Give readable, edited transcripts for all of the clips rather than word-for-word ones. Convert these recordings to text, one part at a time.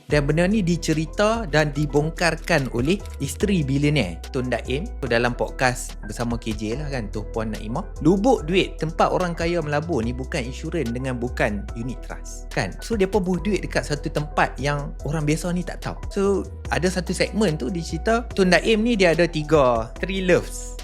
Dan benda ni dicerita dan dibongkarkan oleh isteri bilioner Tun Daim dalam podcast bersama KJ lah kan, tu Puan Naimah. Lubuk duit tempat orang kaya melabur ni bukan insurans dengan bukan unit trust kan. So depa buh duit dekat satu tempat yang orang biasa ni tak tahu. So ada satu segmen tu dicerita Tun Daim ni dia ada three loves.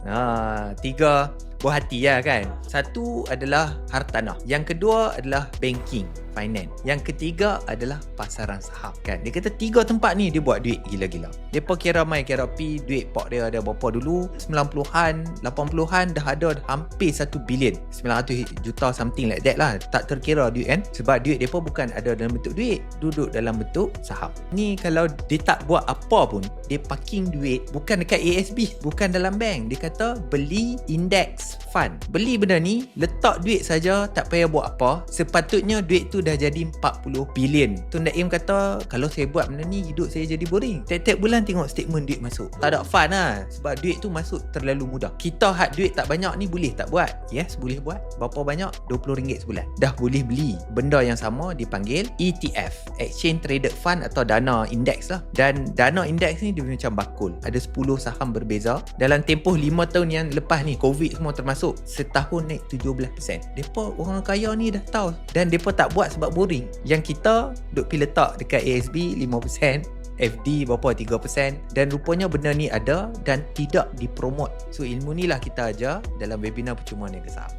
Tiga buah hati lah kan. Satu adalah hartanah, yang kedua adalah banking, finance, yang ketiga adalah pasaran saham kan. Dia kata 3 tempat ni dia buat duit gila-gila. Depa kira pi duit pok dia ada berapa dulu, 90-an 80-an dah ada hampir 1 bilion, 900 juta something like that lah. Tak terkira duit kan, sebab duit depa bukan ada dalam bentuk duit, duduk dalam bentuk saham. Ni kalau dia tak buat apa pun, dia parking duit bukan dekat ASB, bukan dalam bank. Dia kata beli index fund. Beli benda ni, letak duit saja, tak payah buat apa. Sepatutnya duit tu dah jadi 40 bilion. Tun Daim kata, kalau saya buat benda ni, hidup saya jadi boring. Tiap-tiap bulan tengok statement duit masuk. Tak ada fun lah. Sebab duit tu masuk terlalu mudah. Kita had duit tak banyak ni boleh tak buat? Yes, boleh buat. Berapa banyak? RM20 sebulan. Dah boleh beli benda yang sama, dipanggil ETF, Exchange Traded Fund atau dana indeks lah. Dan dana indeks ni dia macam bakul. Ada 10 saham berbeza. Dalam tempoh 5 tahun yang lepas ni, COVID semua termasuk, setahun naik 17%. Depa orang kaya ni dah tahu. Dan depa tak buat sebab boring. Yang kita duk pergi letak dekat ASB 5%, FD berapa 3%, dan rupanya benda ni ada dan tidak dipromot. So ilmu ni lah kita ajar dalam webinar Percuma Niaga Saham.